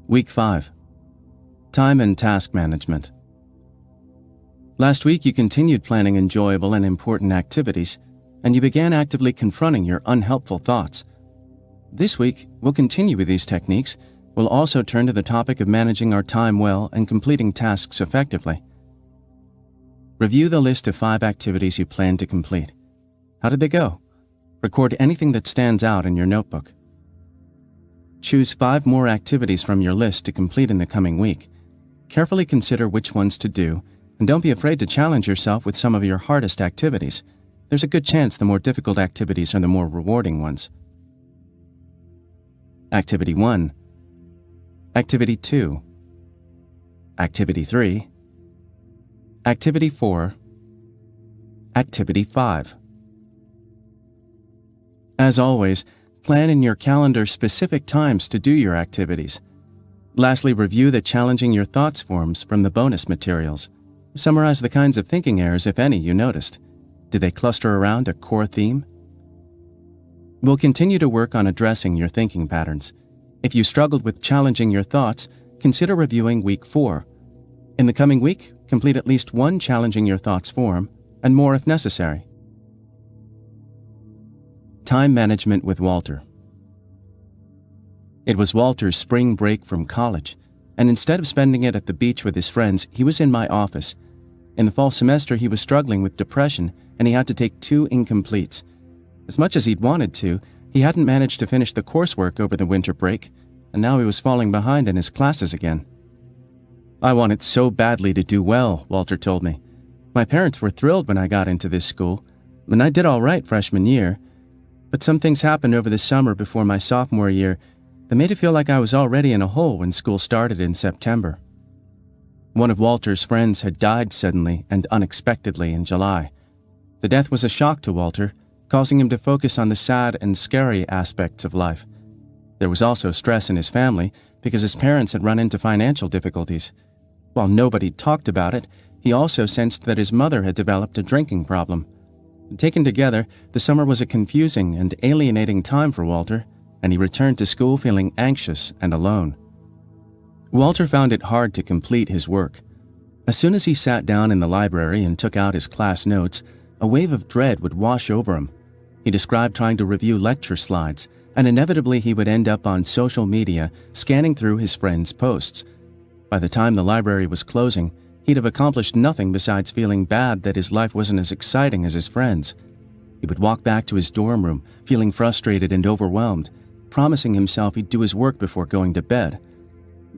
Week 5. Time and Task Management. Last week you continued planning enjoyable and important activities, and you began actively confronting your unhelpful thoughts. This week, we'll continue with these techniques. We'll also turn to the topic of managing our time well and completing tasks effectively. Review the list of 5 activities you plan to complete. How did they go? Record anything that stands out in your notebook. Choose 5 more activities from your list to complete in the coming week. Carefully consider which ones to do, and don't be afraid to challenge yourself with some of your hardest activities. There's a good chance the more difficult activities are the more rewarding ones. Activity 1. Activity 2. Activity 3. Activity 4. Activity 5. As always, plan in your calendar specific times to do your activities. Lastly, review the Challenging Your Thoughts forms from the bonus materials. Summarize the kinds of thinking errors, if any, you noticed. Do they cluster around a core theme? We'll continue to work on addressing your thinking patterns. If you struggled with challenging your thoughts, consider reviewing Week 4. In the coming week, complete at least 1 Challenging Your Thoughts form, and more if necessary. Time management with Walter. It was Walter's spring break from college, and instead of spending it at the beach with his friends, he was in my office. In the fall semester, he was struggling with depression, and he had to take 2 incompletes. As much as he'd wanted to, he hadn't managed to finish the coursework over the winter break, and now he was falling behind in his classes again. "I wanted so badly to do well," Walter told me. "My parents were thrilled when I got into this school, and I did all right freshman year. But some things happened over the summer before my sophomore year that made it feel like I was already in a hole when school started in September." One of Walter's friends had died suddenly and unexpectedly in July. The death was a shock to Walter, causing him to focus on the sad and scary aspects of life. There was also stress in his family because his parents had run into financial difficulties. While nobody talked about it, he also sensed that his mother had developed a drinking problem. Taken together, the summer was a confusing and alienating time for Walter, and he returned to school feeling anxious and alone. Walter found it hard to complete his work. As soon as he sat down in the library and took out his class notes, a wave of dread would wash over him. He described trying to review lecture slides, and inevitably he would end up on social media scanning through his friends' posts. By the time the library was closing, he'd have accomplished nothing besides feeling bad that his life wasn't as exciting as his friends. He would walk back to his dorm room, feeling frustrated and overwhelmed, promising himself he'd do his work before going to bed.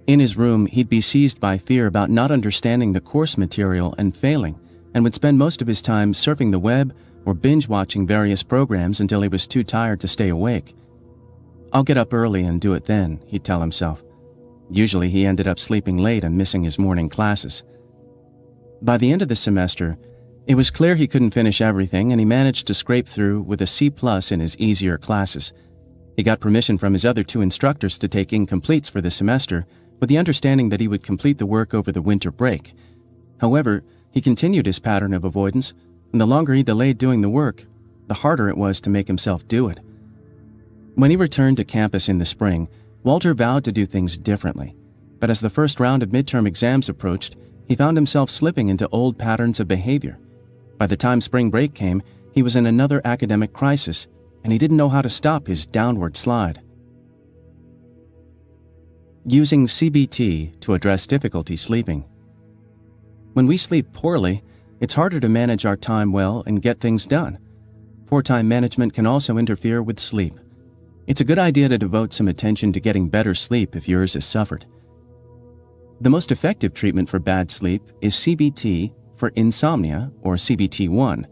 In his room, he'd be seized by fear about not understanding the course material and failing, and would spend most of his time surfing the web or binge-watching various programs until he was too tired to stay awake. "I'll get up early and do it then," he'd tell himself. Usually he ended up sleeping late and missing his morning classes. By the end of the semester, it was clear he couldn't finish everything, and he managed to scrape through with a C+ in his easier classes. He got permission from his other 2 instructors to take incompletes for the semester, with the understanding that he would complete the work over the winter break. However, he continued his pattern of avoidance, and the longer he delayed doing the work, the harder it was to make himself do it. When he returned to campus in the spring, Walter vowed to do things differently, but as the first round of midterm exams approached, he found himself slipping into old patterns of behavior. By the time spring break came, he was in another academic crisis, and he didn't know how to stop his downward slide. Using CBT to address difficulty sleeping. When we sleep poorly, it's harder to manage our time well and get things done. Poor time management can also interfere with sleep. It's a good idea to devote some attention to getting better sleep if yours has suffered. The most effective treatment for bad sleep is CBT for insomnia, or CBT-1.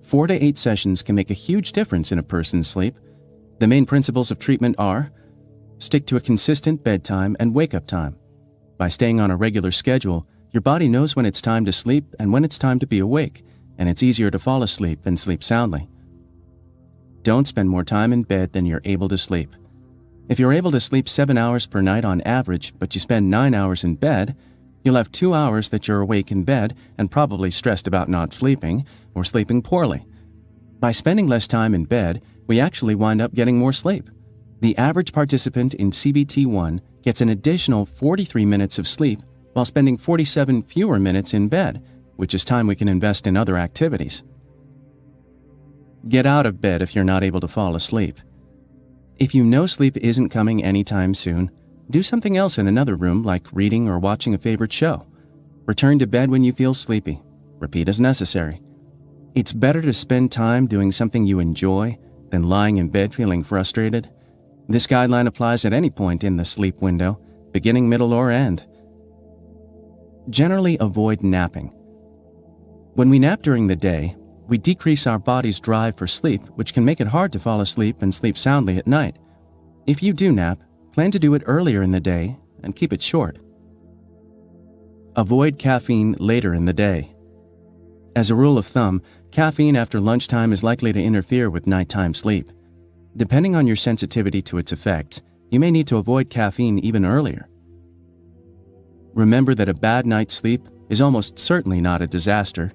4 to 8 sessions can make a huge difference in a person's sleep. The main principles of treatment are: stick to a consistent bedtime and wake-up time. By staying on a regular schedule, your body knows when it's time to sleep and when it's time to be awake, and it's easier to fall asleep and sleep soundly. Don't spend more time in bed than you're able to sleep. If you're able to sleep 7 hours per night on average, but you spend 9 hours in bed, you'll have 2 hours that you're awake in bed and probably stressed about not sleeping or sleeping poorly. By spending less time in bed, we actually wind up getting more sleep. The average participant in CBT-1 gets an additional 43 minutes of sleep while spending 47 fewer minutes in bed, which is time we can invest in other activities. Get out of bed if you're not able to fall asleep. If you know sleep isn't coming anytime soon, do something else in another room like reading or watching a favorite show. Return to bed when you feel sleepy. Repeat as necessary. It's better to spend time doing something you enjoy than lying in bed feeling frustrated. This guideline applies at any point in the sleep window, beginning, middle, or end. Generally avoid napping. When we nap during the day, we decrease our body's drive for sleep, which can make it hard to fall asleep and sleep soundly at night. If you do nap, plan to do it earlier in the day and keep it short. Avoid caffeine later in the day. As a rule of thumb, caffeine after lunchtime is likely to interfere with nighttime sleep. Depending on your sensitivity to its effects, you may need to avoid caffeine even earlier. Remember that a bad night's sleep is almost certainly not a disaster.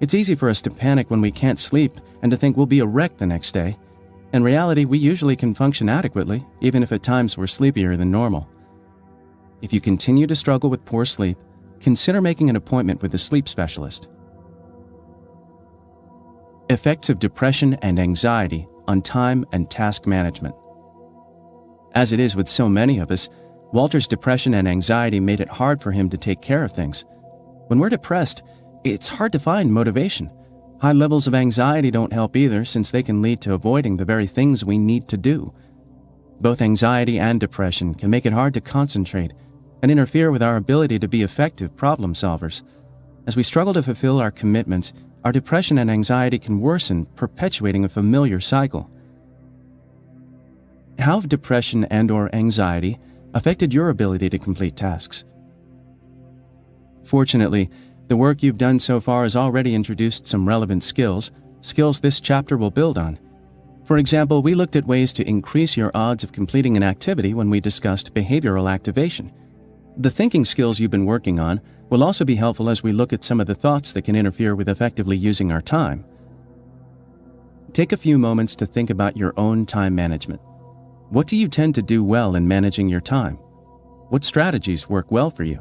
It's easy for us to panic when we can't sleep and to think we'll be a wreck the next day. In reality, we usually can function adequately, even if at times we're sleepier than normal. If you continue to struggle with poor sleep, consider making an appointment with a sleep specialist. Effects of depression and anxiety on time and task management. As it is with so many of us, Walter's depression and anxiety made it hard for him to take care of things. When we're depressed, it's hard to find motivation. High levels of anxiety don't help either, since they can lead to avoiding the very things we need to do. Both anxiety and depression can make it hard to concentrate and interfere with our ability to be effective problem solvers. As we struggle to fulfill our commitments, our depression and anxiety can worsen, perpetuating a familiar cycle. How have depression and/or anxiety affected your ability to complete tasks? Fortunately, the work you've done so far has already introduced some relevant skills this chapter will build on. For example, we looked at ways to increase your odds of completing an activity when we discussed behavioral activation. The thinking skills you've been working on will also be helpful as we look at some of the thoughts that can interfere with effectively using our time. Take a few moments to think about your own time management. What do you tend to do well in managing your time? What strategies work well for you?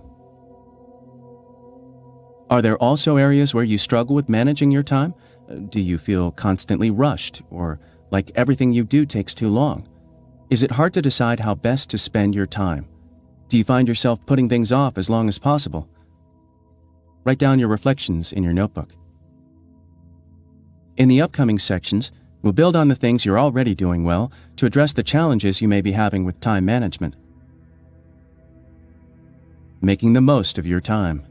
Are there also areas where you struggle with managing your time? Do you feel constantly rushed, or like everything you do takes too long? Is it hard to decide how best to spend your time? Do you find yourself putting things off as long as possible? Write down your reflections in your notebook. In the upcoming sections, we'll build on the things you're already doing well to address the challenges you may be having with time management. Making the most of your time.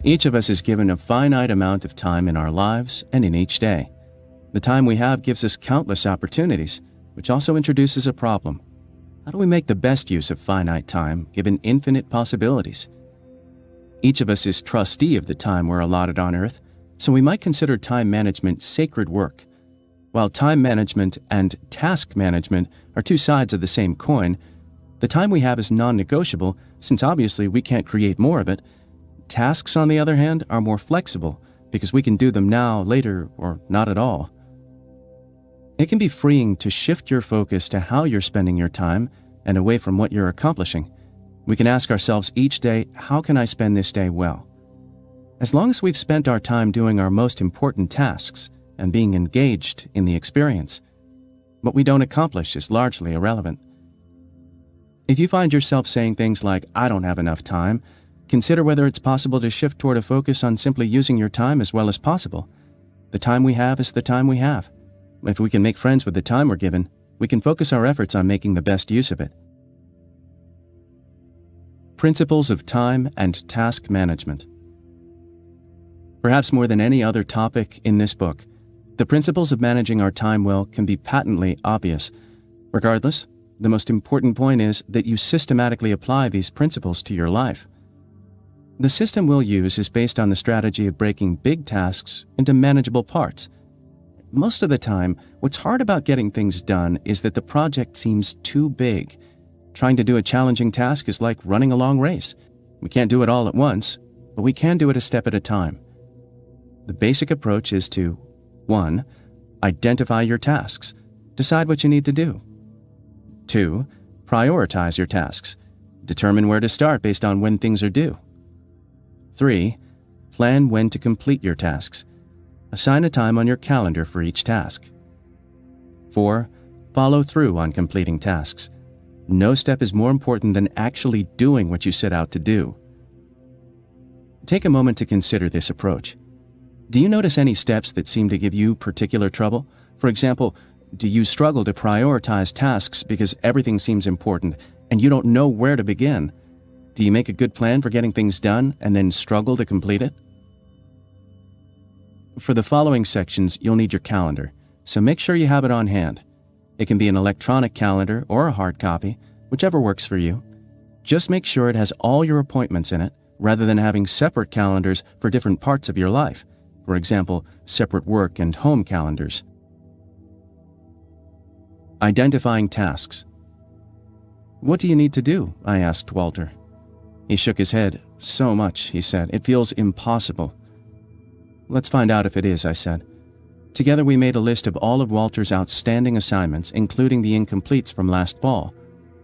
Each of us is given a finite amount of time in our lives and in each day. The time we have gives us countless opportunities, which also introduces a problem. How do we make the best use of finite time, given infinite possibilities? Each of us is trustee of the time we're allotted on Earth, so we might consider time management sacred work. While time management and task management are two sides of the same coin, the time we have is non-negotiable, since obviously we can't create more of it. Tasks, on the other hand, are more flexible because we can do them now, later, or not at all. It can be freeing to shift your focus to how you're spending your time and away from what you're accomplishing. We can ask ourselves each day, how can I spend this day well? As long as we've spent our time doing our most important tasks and being engaged in the experience, what we don't accomplish is largely irrelevant. If you find yourself saying things like, I don't have enough time, consider whether it's possible to shift toward a focus on simply using your time as well as possible. The time we have is the time we have. If we can make friends with the time we're given, we can focus our efforts on making the best use of it. Principles of time and task management. Perhaps more than any other topic in this book, the principles of managing our time well can be patently obvious. Regardless, the most important point is that you systematically apply these principles to your life. The system we'll use is based on the strategy of breaking big tasks into manageable parts. Most of the time, what's hard about getting things done is that the project seems too big. Trying to do a challenging task is like running a long race. We can't do it all at once, but we can do it a step at a time. The basic approach is to 1. Identify your tasks. Decide what you need to do. 2. Prioritize your tasks. Determine where to start based on when things are due. 3. Plan when to complete your tasks. Assign a time on your calendar for each task. 4. Follow through on completing tasks. No step is more important than actually doing what you set out to do. Take a moment to consider this approach. Do you notice any steps that seem to give you particular trouble? For example, do you struggle to prioritize tasks because everything seems important and you don't know where to begin? Do you make a good plan for getting things done and then struggle to complete it? For the following sections, you'll need your calendar, so make sure you have it on hand. It can be an electronic calendar or a hard copy, whichever works for you. Just make sure it has all your appointments in it, rather than having separate calendars for different parts of your life. For example, separate work and home calendars. Identifying tasks. What do you need to do? I asked Walter. He shook his head. So much, he said. It feels impossible. Let's find out if it is, I said. Together we made a list of all of Walter's outstanding assignments, including the incompletes from last fall.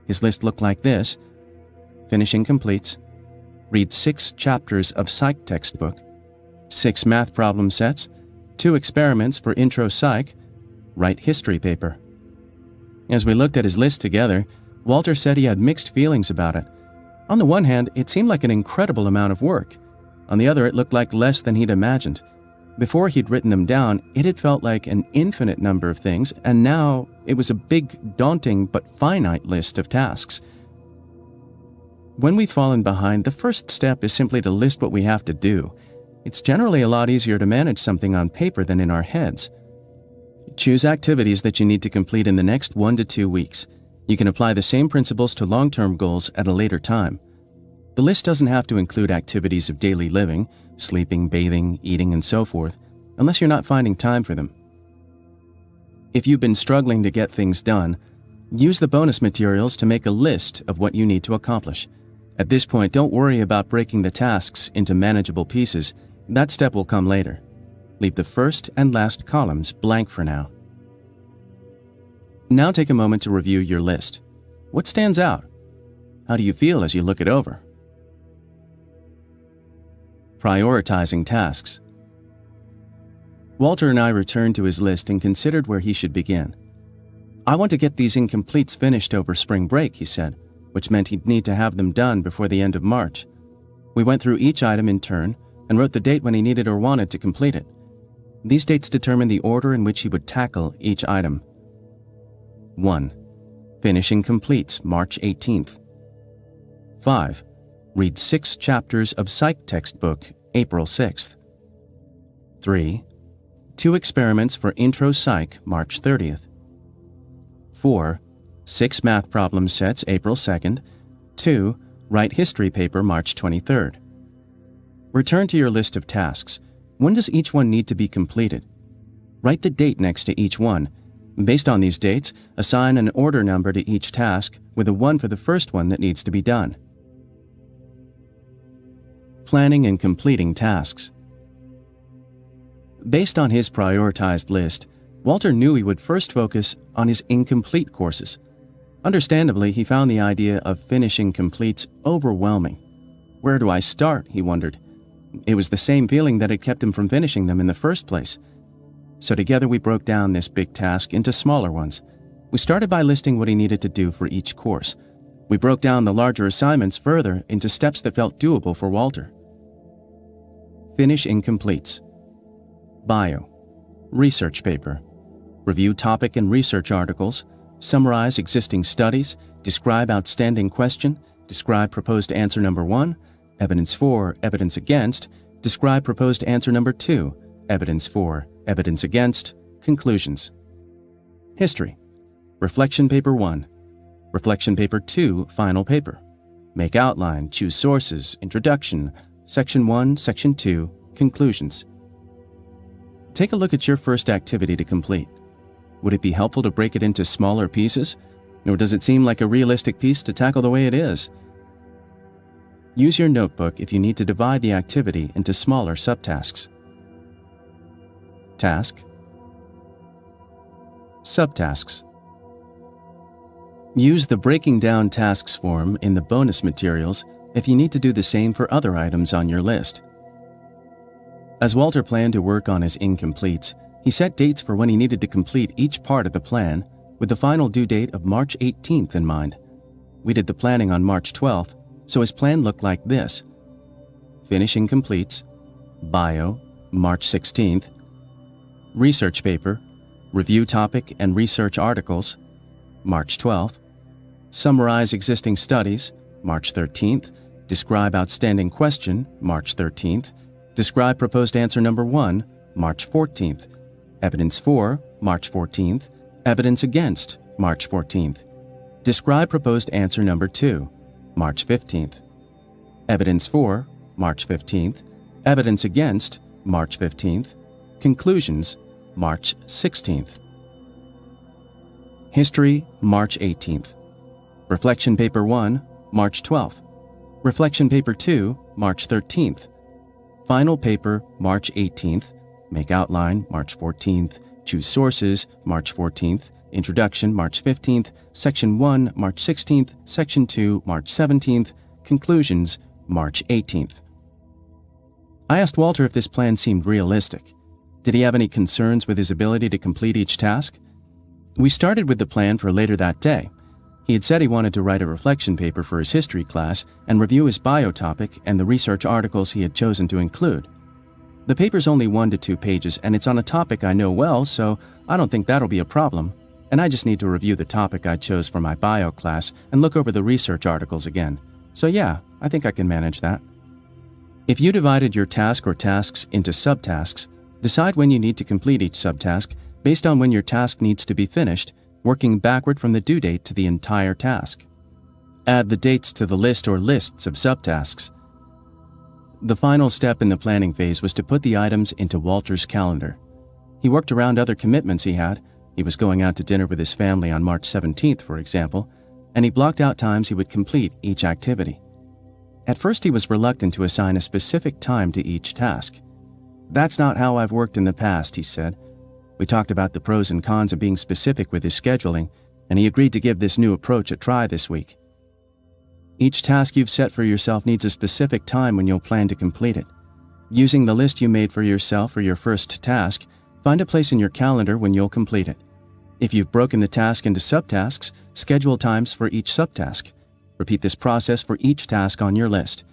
His list looked like this. Finish incompletes. Read 6 chapters of psych textbook. 6 math problem sets. 2 experiments for intro psych. Write history paper. As we looked at his list together, Walter said he had mixed feelings about it. On the one hand, it seemed like an incredible amount of work. On the other, it looked like less than he'd imagined. Before he'd written them down, it had felt like an infinite number of things, and now it was a big, daunting, but finite list of tasks. When we've fallen behind, the first step is simply to list what we have to do. It's generally a lot easier to manage something on paper than in our heads. Choose activities that you need to complete in the next 1 to 2 weeks. You can apply the same principles to long-term goals at a later time. The list doesn't have to include activities of daily living, sleeping, bathing, eating, and so forth, unless you're not finding time for them. If you've been struggling to get things done, use the bonus materials to make a list of what you need to accomplish. At this point, don't worry about breaking the tasks into manageable pieces. That step will come later. Leave the first and last columns blank for now. Now take a moment to review your list. What stands out? How do you feel as you look it over? Prioritizing tasks. Walter and I returned to his list and considered where he should begin. I want to get these incompletes finished over spring break, he said, which meant he'd need to have them done before the end of March. We went through each item in turn and wrote the date when he needed or wanted to complete it. These dates determined the order in which he would tackle each item. 1. Finish incompletes, March 18th. 5. Read 6 chapters of psych textbook, April 6th. 3. 2 experiments for intro psych, March 30th. 4. 6 math problem sets, April 2nd. 2. Write history paper, March 23rd. Return to your list of tasks. When does each one need to be completed? Write the date next to each one. Based on these dates, assign an order number to each task, with a 1 for the first one that needs to be done. Planning and completing tasks. Based on his prioritized list, Walter knew he would first focus on his incomplete courses. Understandably, he found the idea of finishing completes overwhelming. Where do I start, he wondered. It was the same feeling that had kept him from finishing them in the first place. So together we broke down this big task into smaller ones. We started by listing what he needed to do for each course. We broke down the larger assignments further into steps that felt doable for Walter. Finish incompletes. Bio. Research paper. Review topic and research articles. Summarize existing studies. Describe outstanding question. Describe proposed answer number 1. Evidence for, evidence against. Describe proposed answer number 2. Evidence for, evidence against. Conclusions. History. Reflection paper 1. Reflection paper 2, final paper. Make outline, choose sources, introduction, section 1, section 2, conclusions. Take a look at your first activity to complete. Would it be helpful to break it into smaller pieces? Or does it seem like a realistic piece to tackle the way it is? Use your notebook if you need to divide the activity into smaller subtasks. Task. Subtasks. Use the Breaking Down Tasks form in the bonus materials if you need to do the same for other items on your list. As Walter planned to work on his incompletes, he set dates for when he needed to complete each part of the plan, with the final due date of March 18th in mind. We did the planning on March 12th, so his plan looked like this: finish incompletes, bio, March 16th, research paper, review topic and research articles, March 12th, summarize existing studies, March 13th, describe outstanding question, March 13th, describe proposed answer number 1, March 14th, evidence for, March 14th, evidence against, March 14th, describe proposed answer number 2, March 15th, evidence for, March 15th, evidence against, March 15th, conclusions, March 16th. History, March 18th. Reflection paper 1, March 12th. Reflection paper 2, March 13th. Final paper, March 18th. Make outline, March 14th. Choose sources, March 14th. Introduction, March 15th. Section 1, March 16th. Section 2, March 17th. Conclusions, March 18th. I asked Walter if this plan seemed realistic. Did he have any concerns with his ability to complete each task? We started with the plan for later that day. He had said he wanted to write a reflection paper for his history class and review his bio topic and the research articles he had chosen to include. The paper's only 1 to 2 pages and it's on a topic I know well, so I don't think that'll be a problem, and I just need to review the topic I chose for my bio class and look over the research articles again. So yeah, I think I can manage that. If you divided your task or tasks into subtasks, decide when you need to complete each subtask based on when your task needs to be finished, working backward from the due date to the entire task. Add the dates to the list or lists of subtasks. The final step in the planning phase was to put the items into Walter's calendar. He worked around other commitments he had. He was going out to dinner with his family on March 17th, for example, and he blocked out times he would complete each activity. At first he was reluctant to assign a specific time to each task. "That's not how I've worked in the past," he said. We talked about the pros and cons of being specific with his scheduling, and he agreed to give this new approach a try this week. Each task you've set for yourself needs a specific time when you'll plan to complete it. Using the list you made for yourself for your first task, find a place in your calendar when you'll complete it. If you've broken the task into subtasks, schedule times for each subtask. Repeat this process for each task on your list.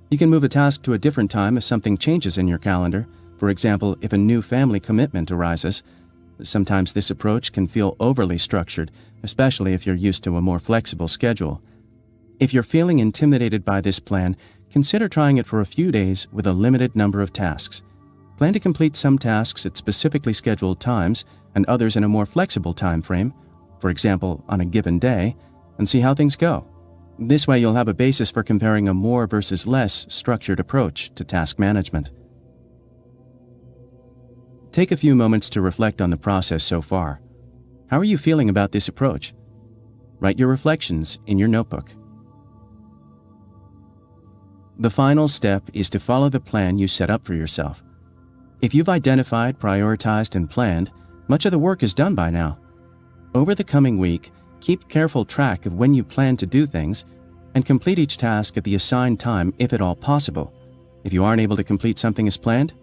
You can move a task to a different time if something changes in your calendar. For example, if a new family commitment arises. Sometimes this approach can feel overly structured, especially if you're used to a more flexible schedule. If you're feeling intimidated by this plan, consider trying it for a few days with a limited number of tasks. Plan to complete some tasks at specifically scheduled times and others in a more flexible time frame, for example, on a given day, and see how things go. This way you'll have a basis for comparing a more versus less structured approach to task management. Take a few moments to reflect on the process so far. How are you feeling about this approach? Write your reflections in your notebook. The final step is to follow the plan you set up for yourself. If you've identified, prioritized, and planned, much of the work is done by now. Over the coming week, keep careful track of when you plan to do things and complete each task at the assigned time if at all possible. If you aren't able to complete something as planned,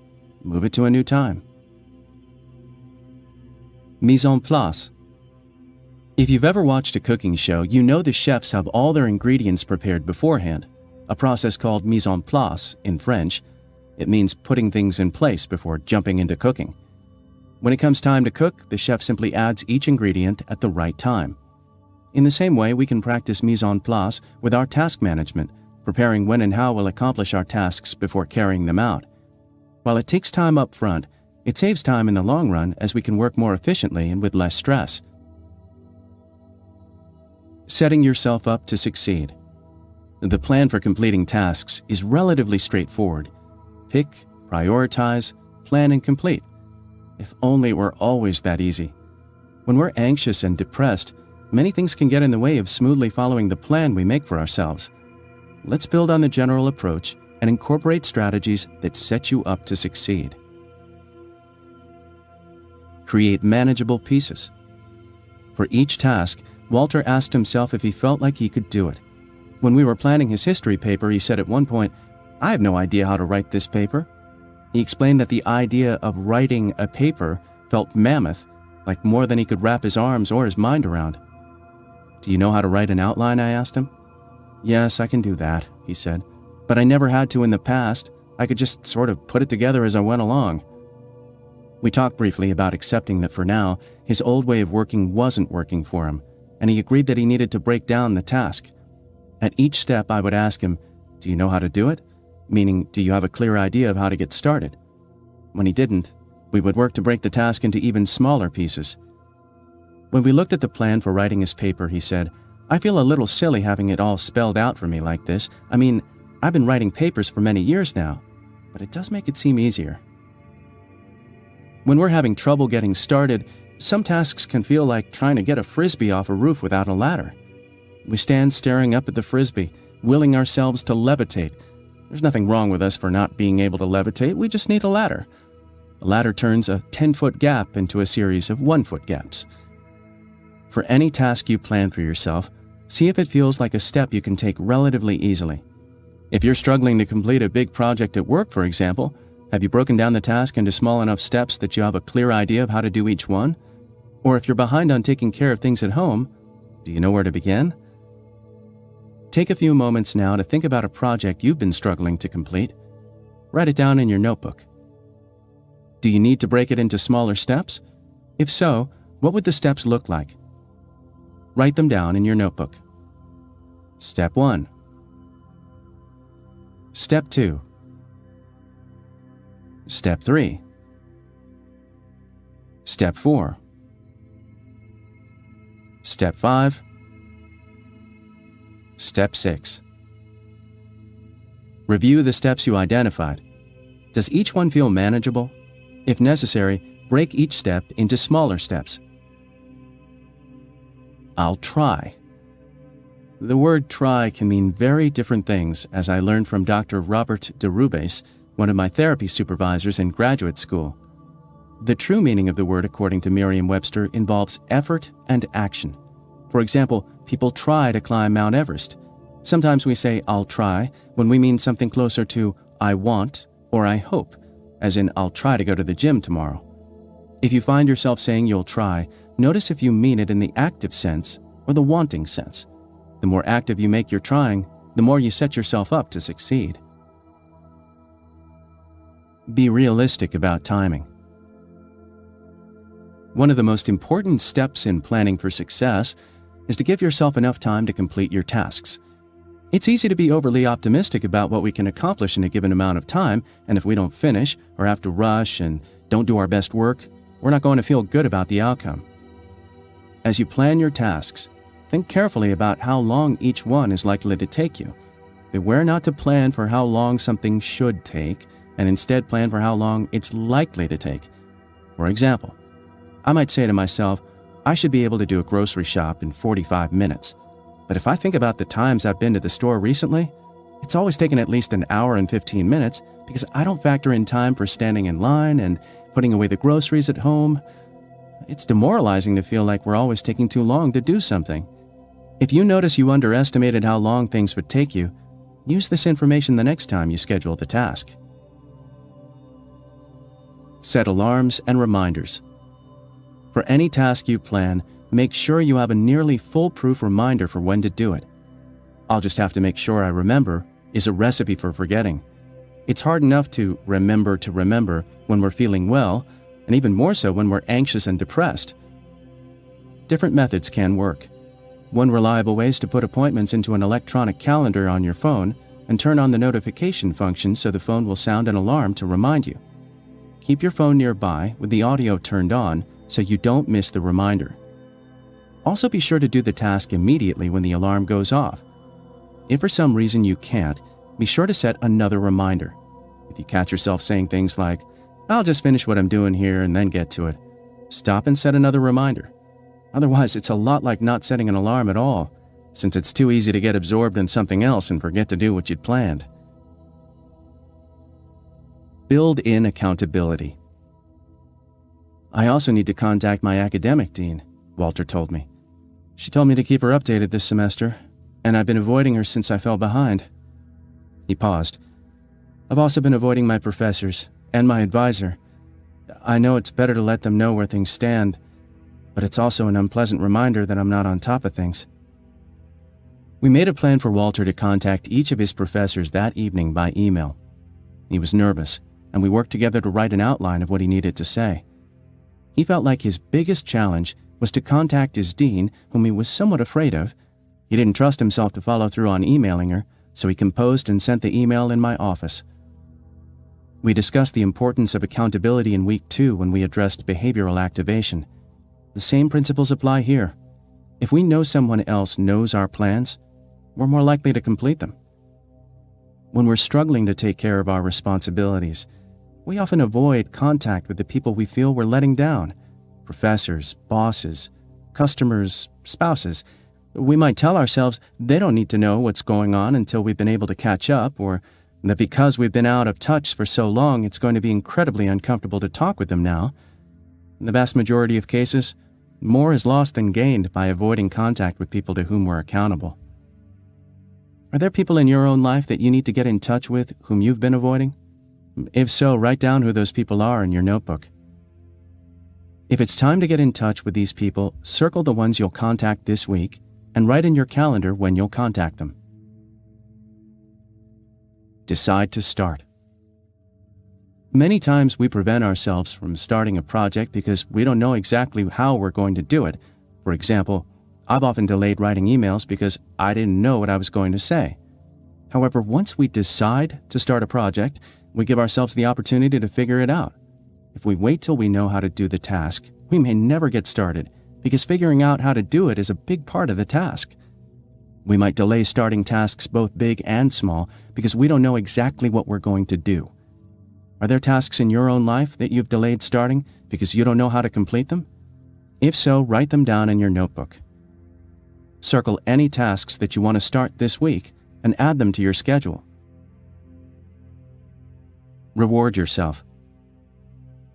move it to a new time. Mise en place. If you've ever watched a cooking show, you know the chefs have all their ingredients prepared beforehand, a process called mise en place in French. It means putting things in place before jumping into cooking. When it comes time to cook, the chef simply adds each ingredient at the right time. In the same way, we can practice mise en place with our task management, preparing when and how we'll accomplish our tasks before carrying them out. While it takes time up front, it saves time in the long run as we can work more efficiently and with less stress. Setting yourself up to succeed. The plan for completing tasks is relatively straightforward. Pick, prioritize, plan, and complete. If only it were always that easy. When we're anxious and depressed, many things can get in the way of smoothly following the plan we make for ourselves. Let's build on the general approach and incorporate strategies that set you up to succeed. Create manageable pieces. For each task, Walter asked himself if he felt like he could do it. When we were planning his history paper, he said at one point, "I have no idea how to write this paper." He explained that the idea of writing a paper felt mammoth, like more than he could wrap his arms or his mind around. "Do you know how to write an outline?" I asked him. "Yes, I can do that," he said. "But I never had to in the past. I could just sort of put it together as I went along." We talked briefly about accepting that for now, his old way of working wasn't working for him, and he agreed that he needed to break down the task. At each step, I would ask him, "Do you know how to do it?" Meaning, do you have a clear idea of how to get started? When he didn't, we would work to break the task into even smaller pieces. When we looked at the plan for writing his paper, he said, "I feel a little silly having it all spelled out for me like this. I mean, I've been writing papers for many years now, but it does make it seem easier." When we're having trouble getting started, some tasks can feel like trying to get a frisbee off a roof without a ladder. We stand staring up at the frisbee, willing ourselves to levitate. There's nothing wrong with us for not being able to levitate, we just need a ladder. A ladder turns a 10-foot gap into a series of 1-foot gaps. For any task you plan for yourself, see if it feels like a step you can take relatively easily. If you're struggling to complete a big project at work, for example, have you broken down the task into small enough steps that you have a clear idea of how to do each one? Or if you're behind on taking care of things at home, do you know where to begin? Take a few moments now to think about a project you've been struggling to complete. Write it down in your notebook. Do you need to break it into smaller steps? If so, what would the steps look like? Write them down in your notebook. Step 1. Step 2. Step 3. Step 4. Step 5. Step 6. Review the steps you identified. Does each one feel manageable? If necessary, break each step into smaller steps. I'll try. The word try can mean very different things, as I learned from Dr. Robert DeRubes, one of my therapy supervisors in graduate school. The true meaning of the word, according to Merriam-Webster, involves effort and action. For example, people try to climb Mount Everest. Sometimes we say, "I'll try," when we mean something closer to "I want" or "I hope," as in, "I'll try to go to the gym tomorrow." If you find yourself saying you'll try, notice if you mean it in the active sense or the wanting sense. The more active you make your trying, the more you set yourself up to succeed. Be realistic about timing. One of the most important steps in planning for success is to give yourself enough time to complete your tasks. It's easy to be overly optimistic about what we can accomplish in a given amount of time, and if we don't finish or have to rush and don't do our best work, we're not going to feel good about the outcome. As you plan your tasks, think carefully about how long each one is likely to take you. Beware not to plan for how long something should take, and instead plan for how long it's likely to take. For example, I might say to myself, I should be able to do a grocery shop in 45 minutes. But if I think about the times I've been to the store recently, it's always taken at least an hour and 15 minutes because I don't factor in time for standing in line and putting away the groceries at home. It's demoralizing to feel like we're always taking too long to do something. If you notice you underestimated how long things would take you, use this information the next time you schedule the task. Set alarms and reminders. For any task you plan, make sure you have a nearly foolproof reminder for when to do it. "I'll just have to make sure I remember" is a recipe for forgetting. It's hard enough to remember when we're feeling well, and even more so when we're anxious and depressed. Different methods can work. One reliable way is to put appointments into an electronic calendar on your phone and turn on the notification function so the phone will sound an alarm to remind you. Keep your phone nearby with the audio turned on so you don't miss the reminder. Also be sure to do the task immediately when the alarm goes off. If for some reason you can't, be sure to set another reminder. If you catch yourself saying things like, "I'll just finish what I'm doing here and then get to it," stop and set another reminder. Otherwise, it's a lot like not setting an alarm at all, since it's too easy to get absorbed in something else and forget to do what you'd planned. Build in accountability. "I also need to contact my academic dean," Walter told me. She told me to keep her updated this semester, and I've been avoiding her since I fell behind." He paused. "I've also been avoiding my professors and my advisor. I know it's better to let them know where things stand, but it's also an unpleasant reminder that I'm not on top of things." We made a plan for Walter to contact each of his professors that evening by email. He was nervous, and we worked together to write an outline of what he needed to say. He felt like his biggest challenge was to contact his dean, whom he was somewhat afraid of. He didn't trust himself to follow through on emailing her, so he composed and sent the email in my office. We discussed the importance of accountability in week 2 when we addressed behavioral activation. The same principles apply here. If we know someone else knows our plans, we're more likely to complete them. When we're struggling to take care of our responsibilities, we often avoid contact with the people we feel we're letting down. Professors, bosses, customers, spouses. We might tell ourselves they don't need to know what's going on until we've been able to catch up, or that because we've been out of touch for so long, it's going to be incredibly uncomfortable to talk with them now. In the vast majority of cases, more is lost than gained by avoiding contact with people to whom we're accountable. Are there people in your own life that you need to get in touch with whom you've been avoiding? If so, write down who those people are in your notebook. If it's time to get in touch with these people, circle the ones you'll contact this week and write in your calendar when you'll contact them. Decide to start. Many times we prevent ourselves from starting a project because we don't know exactly how we're going to do it. For example, I've often delayed writing emails because I didn't know what I was going to say. However, once we decide to start a project, we give ourselves the opportunity to figure it out. If we wait till we know how to do the task, we may never get started because figuring out how to do it is a big part of the task. We might delay starting tasks both big and small because we don't know exactly what we're going to do. Are there tasks in your own life that you've delayed starting because you don't know how to complete them? If so, write them down in your notebook. Circle any tasks that you want to start this week and add them to your schedule. Reward yourself.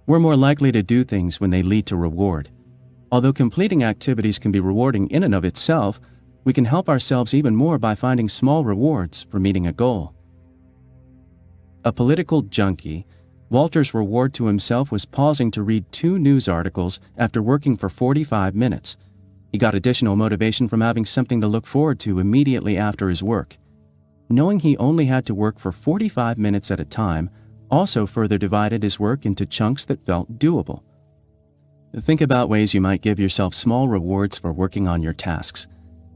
We're more likely to do things when they lead to reward. Although completing activities can be rewarding in and of itself, we can help ourselves even more by finding small rewards for meeting a goal. A political junkie, Walter's reward to himself was pausing to read 2 news articles after working for 45 minutes. He got additional motivation from having something to look forward to immediately after his work. Knowing he only had to work for 45 minutes at a time also further divided his work into chunks that felt doable. Think about ways you might give yourself small rewards for working on your tasks.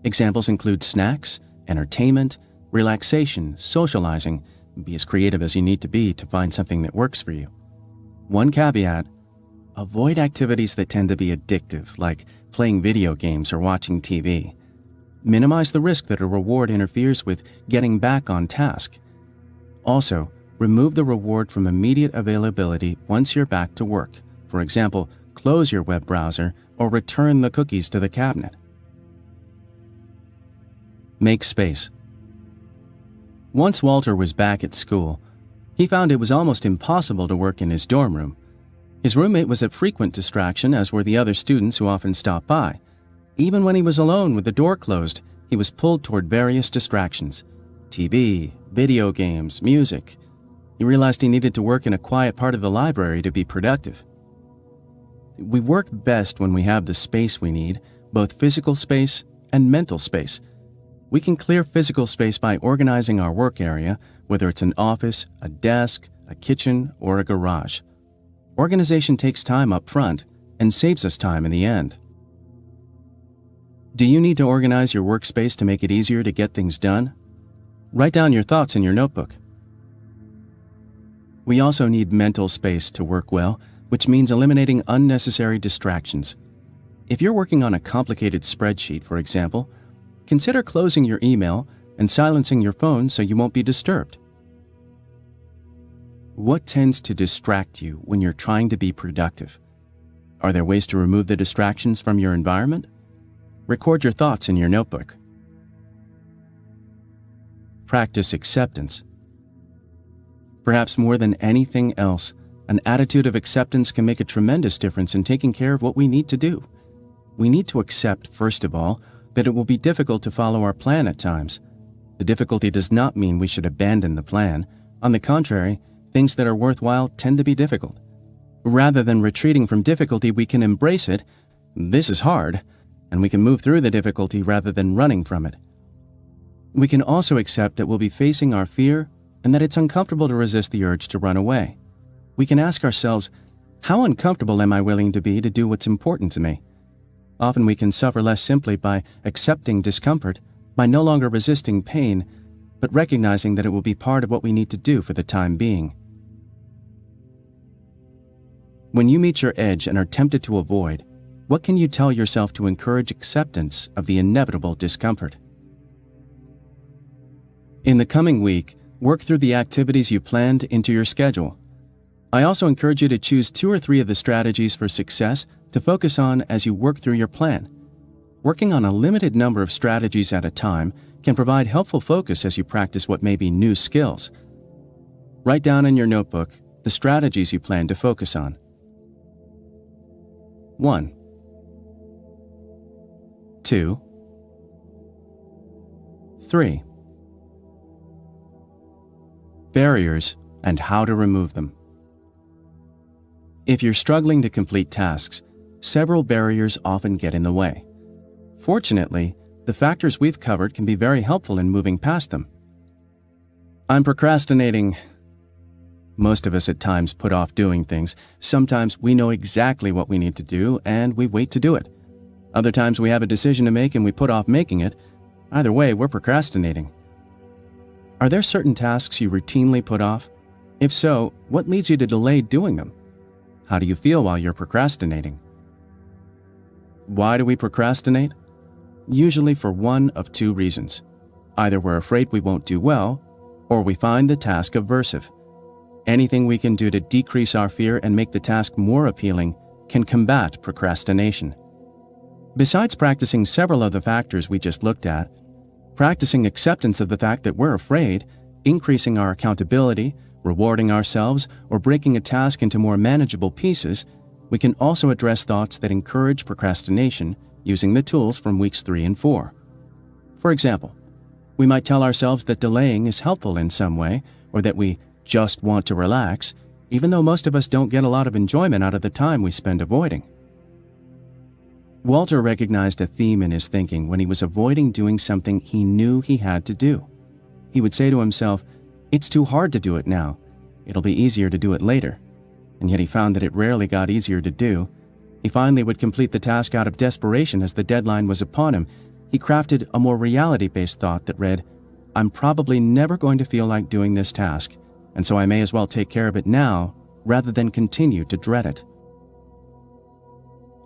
Examples include snacks, entertainment, relaxation, socializing. Be as creative as you need to be to find something that works for you. One caveat: avoid activities that tend to be addictive, like playing video games or watching TV. Minimize the risk that a reward interferes with getting back on task. Also, remove the reward from immediate availability once you're back to work. For example, close your web browser or return the cookies to the cabinet. Make space. Once Walter was back at school, he found it was almost impossible to work in his dorm room. His roommate was a frequent distraction, as were the other students who often stopped by. Even when he was alone with the door closed, he was pulled toward various distractions: TV, video games, music. He realized he needed to work in a quiet part of the library to be productive. We work best when we have the space we need, both physical space and mental space. We can clear physical space by organizing our work area, whether it's an office, a desk, a kitchen, or a garage. Organization takes time up front and saves us time in the end. Do you need to organize your workspace to make it easier to get things done? Write down your thoughts in your notebook. We also need mental space to work well, which means eliminating unnecessary distractions. If you're working on a complicated spreadsheet, for example, consider closing your email and silencing your phone so you won't be disturbed. What tends to distract you when you're trying to be productive? Are there ways to remove the distractions from your environment? Record your thoughts in your notebook. Practice acceptance. Perhaps more than anything else, an attitude of acceptance can make a tremendous difference in taking care of what we need to do. We need to accept, first of all, that it will be difficult to follow our plan at times. The difficulty does not mean we should abandon the plan. On the contrary, things that are worthwhile tend to be difficult. Rather than retreating from difficulty, we can embrace it. This is hard, and we can move through the difficulty rather than running from it. We can also accept that we'll be facing our fear and that it's uncomfortable to resist the urge to run away. We can ask ourselves, how uncomfortable am I willing to be to do what's important to me? Often we can suffer less simply by accepting discomfort, by no longer resisting pain, but recognizing that it will be part of what we need to do for the time being. When you meet your edge and are tempted to avoid, what can you tell yourself to encourage acceptance of the inevitable discomfort? In the coming week, work through the activities you planned into your schedule. I also encourage you to choose 2 or 3 of the strategies for success to focus on as you work through your plan. Working on a limited number of strategies at a time can provide helpful focus as you practice what may be new skills. Write down in your notebook the strategies you plan to focus on. 1, 2, 3. Barriers and how to remove them. If you're struggling to complete tasks, several barriers often get in the way. Fortunately, the factors we've covered can be very helpful in moving past them. I'm procrastinating. Most of us at times put off doing things. Sometimes we know exactly what we need to do and we wait to do it. Other times we have a decision to make and we put off making it. Either way, we're procrastinating. Are there certain tasks you routinely put off? If so, what leads you to delay doing them? How do you feel while you're procrastinating? Why do we procrastinate? Usually for one of 2 reasons. Either we're afraid we won't do well, or we find the task aversive. Anything we can do to decrease our fear and make the task more appealing can combat procrastination. Besides practicing several of the factors we just looked at, practicing acceptance of the fact that we're afraid, increasing our accountability, rewarding ourselves, or breaking a task into more manageable pieces, we can also address thoughts that encourage procrastination using the tools from weeks 3 and 4. For example, we might tell ourselves that delaying is helpful in some way, or that we just want to relax, even though most of us don't get a lot of enjoyment out of the time we spend avoiding. Walter recognized a theme in his thinking when he was avoiding doing something he knew he had to do. He would say to himself, "It's too hard to do it now. It'll be easier to do it later." And yet he found that it rarely got easier to do. He finally would complete the task out of desperation as the deadline was upon him. He crafted a more reality-based thought that read, "I'm probably never going to feel like doing this task, and so I may as well take care of it now rather than continue to dread it."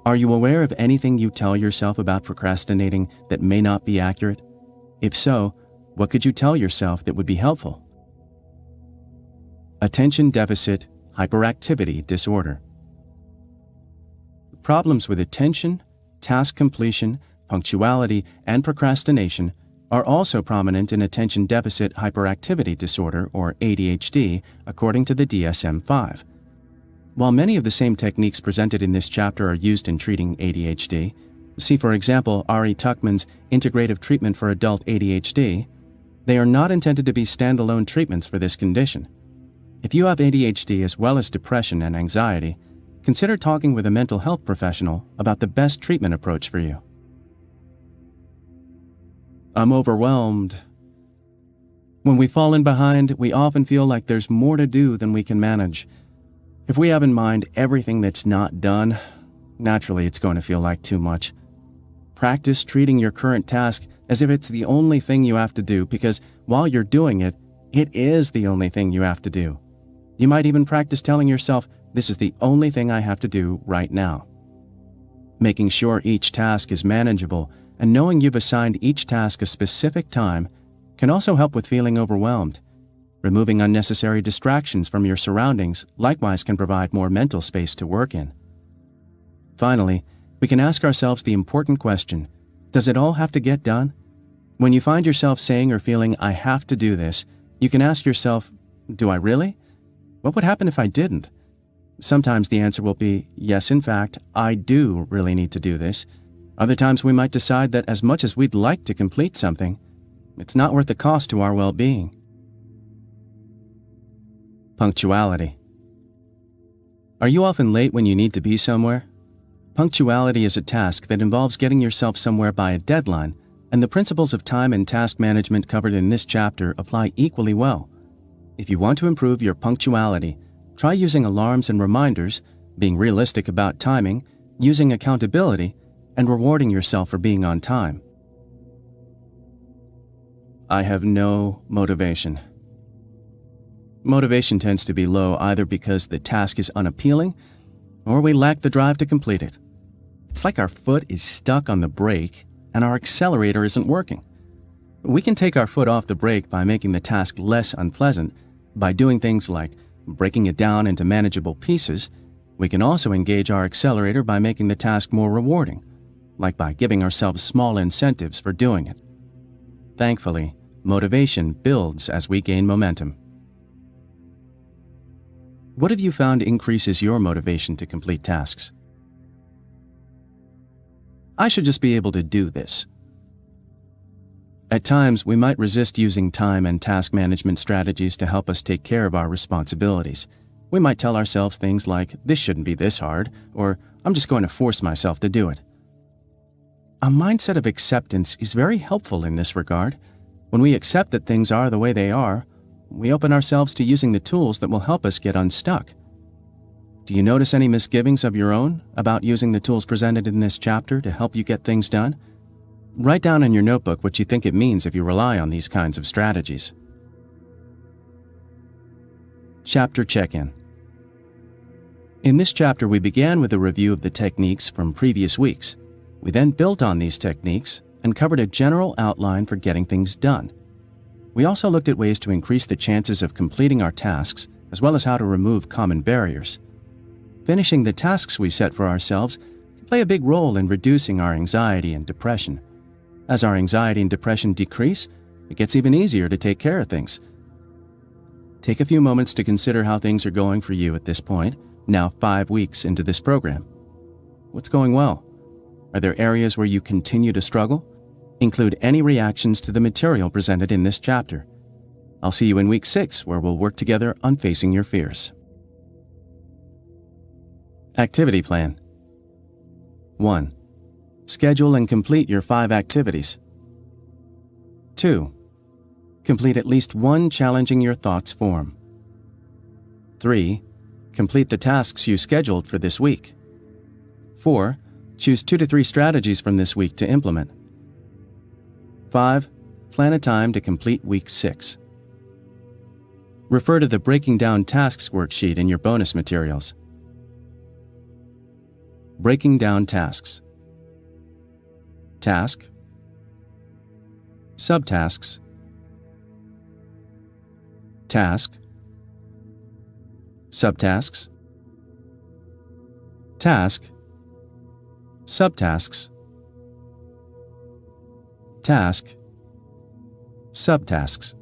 Are you aware of anything you tell yourself about procrastinating that may not be accurate? If so, what could you tell yourself that would be helpful? Attention deficit hyperactivity disorder. Problems with attention, task completion, punctuality, and procrastination are also prominent in attention deficit hyperactivity disorder, or ADHD, according to the DSM-5. While many of the same techniques presented in this chapter are used in treating ADHD, see for example Ari Tuckman's Integrative Treatment for Adult ADHD, they are not intended to be standalone treatments for this condition. If you have ADHD as well as depression and anxiety, consider talking with a mental health professional about the best treatment approach for you. I'm overwhelmed. When we fall in behind, we often feel like there's more to do than we can manage. If we have in mind everything that's not done, naturally it's going to feel like too much. Practice treating your current task as if it's the only thing you have to do, because while you're doing it, it is the only thing you have to do. You might even practice telling yourself, "This is the only thing I have to do right now." Making sure each task is manageable and knowing you've assigned each task a specific time can also help with feeling overwhelmed. Removing unnecessary distractions from your surroundings likewise can provide more mental space to work in. Finally, we can ask ourselves the important question, does it all have to get done? When you find yourself saying or feeling, "I have to do this," you can ask yourself, "Do I really? What would happen if I didn't?" Sometimes the answer will be, "Yes, in fact, I do really need to do this." Other times we might decide that as much as we'd like to complete something, it's not worth the cost to our well-being. Punctuality. Are you often late when you need to be somewhere? Punctuality is a task that involves getting yourself somewhere by a deadline, and the principles of time and task management covered in this chapter apply equally well. If you want to improve your punctuality, try using alarms and reminders, being realistic about timing, using accountability, and rewarding yourself for being on time. I have no motivation. Motivation tends to be low either because the task is unappealing or we lack the drive to complete it. It's like our foot is stuck on the brake and our accelerator isn't working. We can take our foot off the brake by making the task less unpleasant, by doing things like breaking it down into manageable pieces. We can also engage our accelerator by making the task more rewarding, like by giving ourselves small incentives for doing it. Thankfully, motivation builds as we gain momentum. What have you found increases your motivation to complete tasks? I should just be able to do this. At times, we might resist using time and task management strategies to help us take care of our responsibilities. We might tell ourselves things like, this shouldn't be this hard, or I'm just going to force myself to do it. A mindset of acceptance is very helpful in this regard. When we accept that things are the way they are, we open ourselves to using the tools that will help us get unstuck. Do you notice any misgivings of your own about using the tools presented in this chapter to help you get things done? Write down in your notebook what you think it means if you rely on these kinds of strategies. Chapter Check-in. In this chapter, we began with a review of the techniques from previous weeks. We then built on these techniques and covered a general outline for getting things done. We also looked at ways to increase the chances of completing our tasks, as well as how to remove common barriers. Finishing the tasks we set for ourselves can play a big role in reducing our anxiety and depression. As our anxiety and depression decrease, it gets even easier to take care of things. Take a few moments to consider how things are going for you at this point, now 5 weeks into this program. What's going well? Are there areas where you continue to struggle? Include any reactions to the material presented in this chapter. I'll see you in week 6, where we'll work together on facing your fears. Activity Plan. 1. Schedule and complete your 5 activities. 2. Complete at least one challenging your thoughts form. 3. Complete the tasks you scheduled for this week. 4. Choose 2 to 3 strategies from this week to implement. 5. Plan a time to complete week 6. Refer to the Breaking Down Tasks worksheet in your bonus materials. Breaking down tasks. Task. Subtasks. Task. Subtasks. Task. Subtasks. Task. Subtasks.